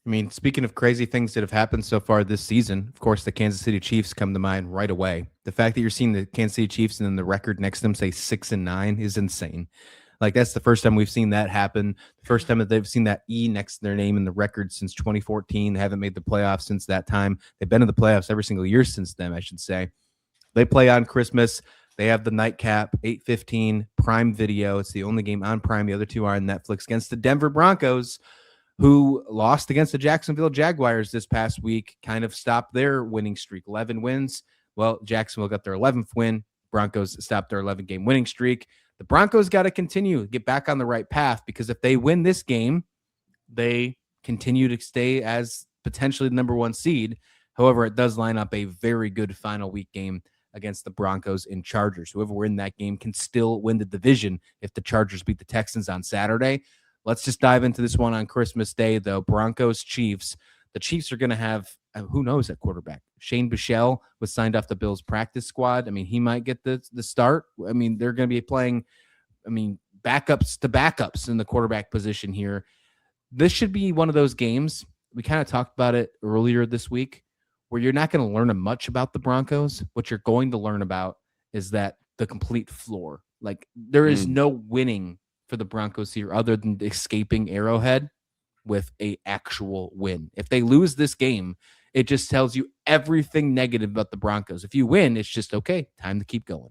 I mean, speaking of crazy things that have happened so far this season, of course, the Kansas City Chiefs come to mind right away. The fact that you're seeing the Kansas City Chiefs and then the record next to them say 6-9 is insane. Like, that's the first time we've seen that happen. The first time that they've seen that E next to their name in the record since 2014. They haven't made the playoffs since that time. They've been in the playoffs every single year since then, I should say. They play on Christmas. They have the nightcap, 8:15 Prime Video. It's the only game on Prime. The other two are on Netflix against the Denver Broncos, who lost against the Jacksonville Jaguars this past week, kind of stopped their winning streak, 11 wins. Well, Jacksonville got their 11th win. Broncos stopped their 11-game winning streak. The Broncos got to continue, get back on the right path, because if they win this game, they continue to stay as potentially the number one seed. However, it does line up a very good final week game against the Broncos and Chargers. Whoever win that game can still win the division if the Chargers beat the Texans on Saturday. Let's just dive into this one on Christmas Day, though. Broncos, Chiefs. The Chiefs are going to have, who knows at quarterback? Shane Buechele was signed off the Bills practice squad. I mean, he might get the start. I mean, they're going to be playing, backups to backups in the quarterback position here. This should be one of those games. We kind of talked about it earlier this week, where you're not going to learn much about the Broncos. What you're going to learn about is that the complete floor. Like, there is no winning for the Broncos here other than escaping Arrowhead with a actual win. If they lose this game, it just tells you everything negative about the Broncos. If you win, it's just, okay, time to keep going.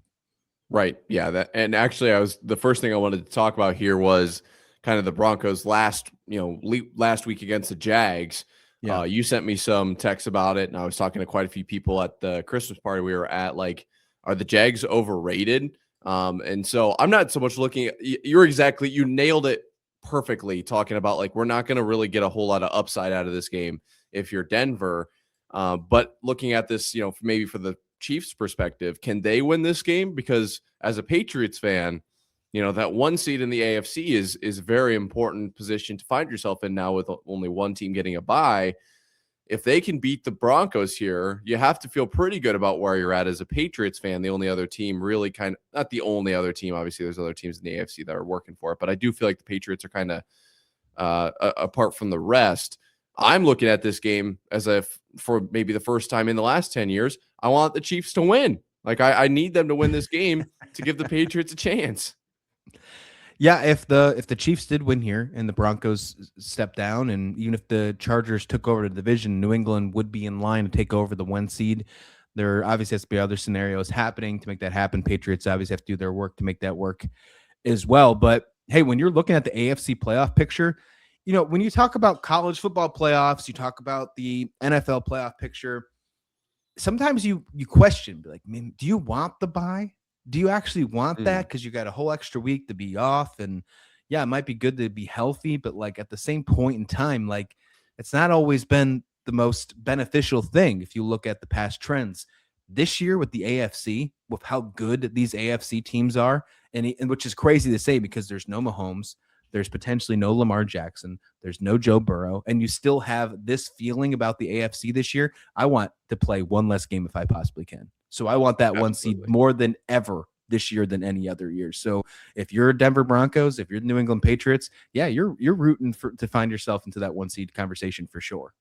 Right. Yeah. And actually, the first thing I wanted to talk about here was kind of the Broncos last week against the Jags. Yeah. You sent me some texts about it, and I was talking to quite a few people at the Christmas party we were at. Like, are the Jags overrated? And so I'm not so much looking at, you nailed it perfectly, talking about, like, we're not going to really get a whole lot of upside out of this game if you're Denver. But looking at this, maybe for the Chiefs perspective, can they win this game? Because as a Patriots fan, that one seed in the AFC is a very important position to find yourself in now, with only one team getting a bye. If they can beat the Broncos here, you have to feel pretty good about where you're at as a Patriots fan. The only other team really not the only other team, obviously there's other teams in the AFC that are working for it, but I do feel like the Patriots are kind of apart from the rest. I'm looking at this game as if, for maybe the first time in the last 10 years, I want the Chiefs to win. Like, I need them to win this game to give the Patriots a chance. Yeah, if the Chiefs did win here and the Broncos stepped down, and even if the Chargers took over the division, New England would be in line to take over the 1 seed. There obviously has to be other scenarios happening to make that happen. Patriots obviously have to do their work to make that work as well. But hey, when you're looking at the AFC playoff picture, when you talk about college football playoffs, you talk about the NFL playoff picture, sometimes you question, like, man, do you want the bye? Do you actually want that? Because you got a whole extra week to be off. And yeah, it might be good to be healthy, but like, at the same point in time, like, it's not always been the most beneficial thing. If you look at the past trends this year with the AFC, with how good these AFC teams are, and which is crazy to say, because there's no Mahomes, there's potentially no Lamar Jackson, there's no Joe Burrow, and you still have this feeling about the AFC this year. I want to play one less game if I possibly can. So I want that one seed more than ever this year than any other year. So if you're Denver Broncos, if you're the New England Patriots, yeah, you're rooting to find yourself into that 1 seed conversation for sure.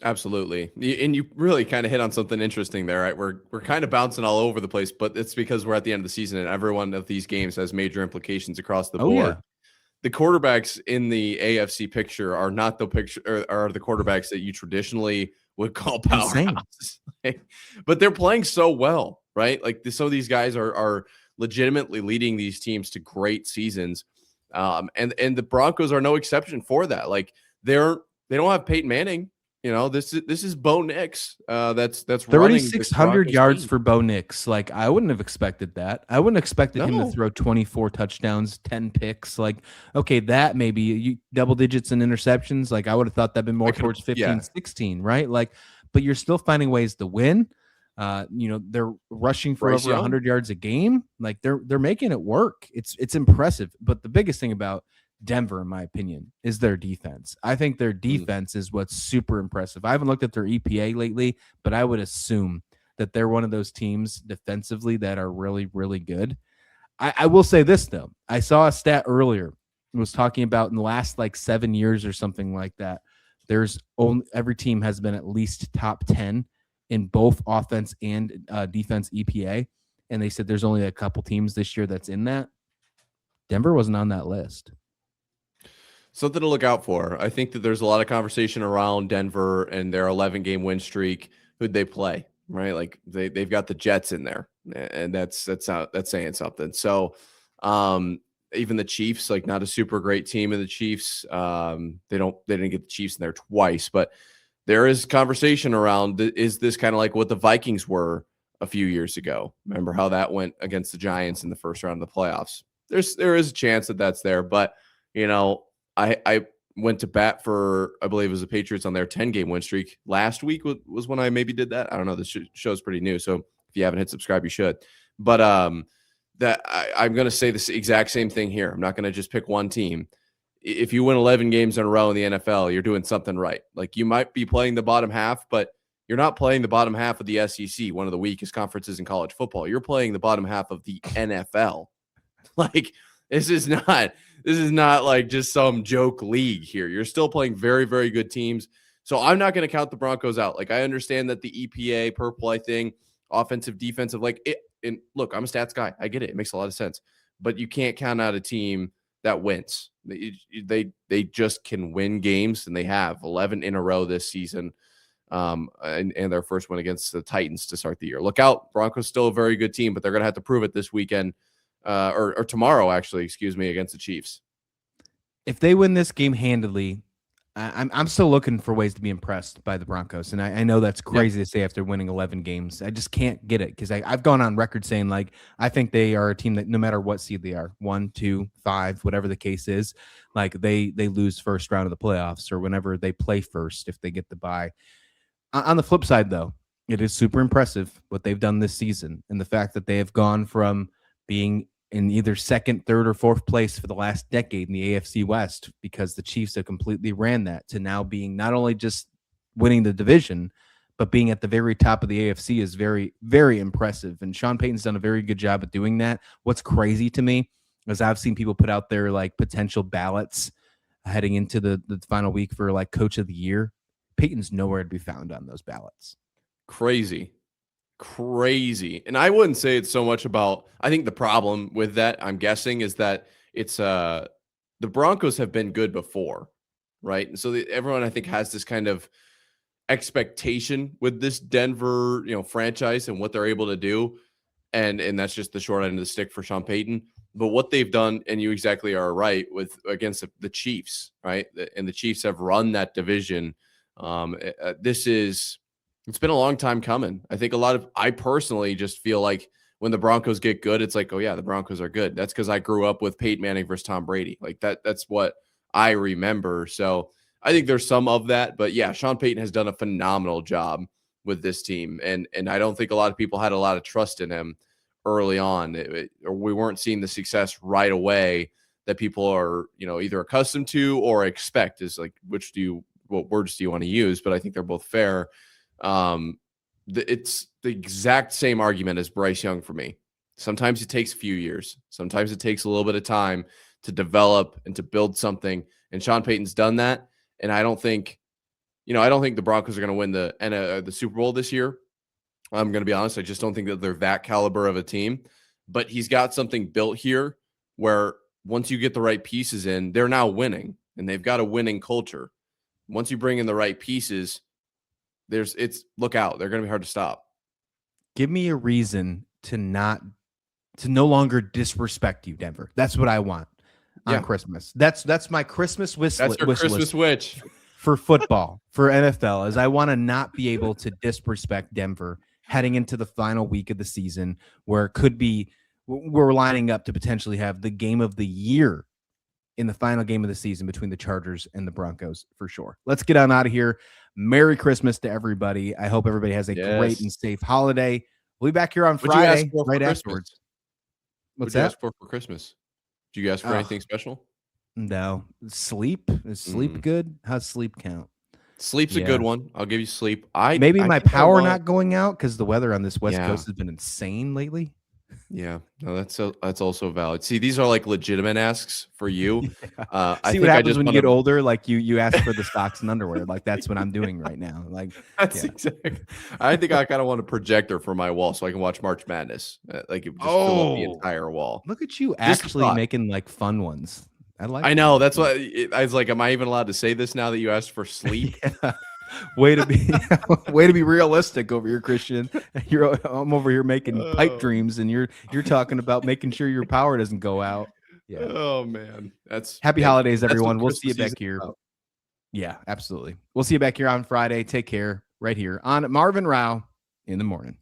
Absolutely. And you really kind of hit on something interesting there, right? We're kind of bouncing all over the place, but it's because we're at the end of the season and every one of these games has major implications across the board. Yeah. The quarterbacks in the AFC picture are not the quarterbacks that you traditionally would call powerhouses. But they're playing so well, right? Like, some of these guys are legitimately leading these teams to great seasons. And the Broncos are no exception for that. Like, they don't have Peyton Manning. This is Bo Nix. That's 3,600 yards for Bo Nix. Like, I wouldn't have expected that. I wouldn't have expected him to throw 24 touchdowns, 10 picks. Like, okay, that maybe double digits in interceptions. Like, I would have thought that'd been more towards 15, 16, right? Like, but you're still finding ways to win. They're rushing for over 100 yards a game. Like, they're making it work. It's impressive. But the biggest thing about Denver, in my opinion, is their defense. I think their defense is what's super impressive. I haven't looked at their EPA lately, but I would assume that they're one of those teams defensively that are really, really good. I will say this, though. I saw a stat earlier. It was talking about in the last 7 years or something like that, every team has been at least top 10 in both offense and defense EPA. And they said there's only a couple teams this year that's in that. Denver wasn't on that list. Something to look out for. I think that there's a lot of conversation around Denver and their 11-game win streak. Who'd they play, right? Like they've got the Jets in there, and that's saying something. So even the Chiefs, like not a super great team in the Chiefs. They didn't get the Chiefs in there twice, but there is conversation around, is this kind of like what the Vikings were a few years ago? Remember how that went against the Giants in the first round of the playoffs? There is a chance that that's there, but I went to bat for, I believe it was the Patriots on their 10-game win streak. Last week was when I maybe did that. I don't know. This show's pretty new, so if you haven't hit subscribe, you should. But I'm going to say this exact same thing here. I'm not going to just pick one team. If you win 11 games in a row in the NFL, you're doing something right. Like you might be playing the bottom half, but you're not playing the bottom half of the SEC, one of the weakest conferences in college football. You're playing the bottom half of the NFL. Like this is not like just some joke league here. You're still playing very, very good teams. So I'm not going to count the Broncos out. Like I understand that the EPA per play thing, offensive, defensive, like it. And look, I'm a stats guy. I get it. It makes a lot of sense. But you can't count out a team that wins. They just can win games, and they have 11 in a row this season. And their first win against the Titans to start the year. Look out. Broncos still a very good team, but they're going to have to prove it this weekend. Or tomorrow, actually, against the Chiefs. If they win this game handily, I'm still looking for ways to be impressed by the Broncos. And I know that's crazy to say after winning 11 games. I just can't get it because I've gone on record saying, like, I think they are a team that no matter what seed they are, 1, 2, 5, whatever the case is, like they lose first round of the playoffs or whenever they play first if they get the bye. On the flip side, though, it is super impressive what they've done this season and the fact that they have gone from being in either second, third, or fourth place for the last decade in the AFC West because the Chiefs have completely ran that to now being not only just winning the division, but being at the very top of the AFC is very, very impressive. And Sean Payton's done a very good job at doing that. What's crazy to me is I've seen people put out their like potential ballots heading into the final week for like coach of the year. Payton's nowhere to be found on those ballots. Crazy. And I wouldn't say it's so much about, I think the problem with that, I'm guessing, is that it's the Broncos have been good before, right? And so everyone I think has this kind of expectation with this Denver, franchise and what they're able to do. And that's just the short end of the stick for Sean Payton. But what they've done, and you exactly are right, with against the Chiefs, right? And the Chiefs have run that division. It's been a long time coming. I think I personally just feel like when the Broncos get good, it's like, oh yeah, the Broncos are good. That's because I grew up with Peyton Manning versus Tom Brady. Like that's what I remember. So I think there's some of that, but yeah, Sean Payton has done a phenomenal job with this team. And I don't think a lot of people had a lot of trust in him early on. Or we weren't seeing the success right away that people are, either accustomed to or expect. Is like, what words do you want to use? But I think they're both fair. It's the exact same argument as Bryce Young for me. Sometimes it takes a few years. Sometimes it takes a little bit of time to develop and to build something. And Sean Payton's done that. And I don't think the Broncos are going to win the Super Bowl this year. I'm going to be honest. I just don't think that they're that caliber of a team. But he's got something built here where once you get the right pieces in, they're now winning. And they've got a winning culture. Once you bring in the right pieces, look out. They're going to be hard to stop. Give me a reason to no longer disrespect you, Denver. That's what I want on Christmas. That's my Christmas wish. That's your Christmas wish for football, for NFL, is I want to not be able to disrespect Denver heading into the final week of the season, where it could be we're lining up to potentially have the game of the year in the final game of the season between the Chargers and the Broncos for sure. Let's get on out of here. Merry Christmas to everybody. I hope everybody has a great and safe holiday. We'll be back here on Friday right afterwards. What'd you ask for Christmas? Did you ask for anything special? No. Sleep? Is sleep good? How's sleep count? Sleep's a good one. I'll give you sleep. Maybe my power not going out because the weather on this West Coast has been insane lately. Yeah, no, that's also valid. See, these are like legitimate asks for you. Yeah. I See what think I happens just when you want get to. older. Like you ask for the socks and underwear. Like that's what I'm doing right now. Like, That's yeah. exactly. I think I kind of want a projector for my wall so I can watch March Madness. Like it would just fill up the Oh, entire wall. look at you Just a actually thought. making like fun ones. I like I that. know. That's why I was like, am I even allowed to say this now that you asked for sleep? Yeah. Way to be way to be realistic over here, Christian. I'm over here making pipe Oh, dreams and you're talking about making sure your power doesn't go out. Yeah. oh man, that's Happy hey, holidays, that's what everyone. We'll see you Christmas season back is here. about. Yeah, absolutely. We'll see you back here on Friday. Take care right here on Marvin Rao in the morning.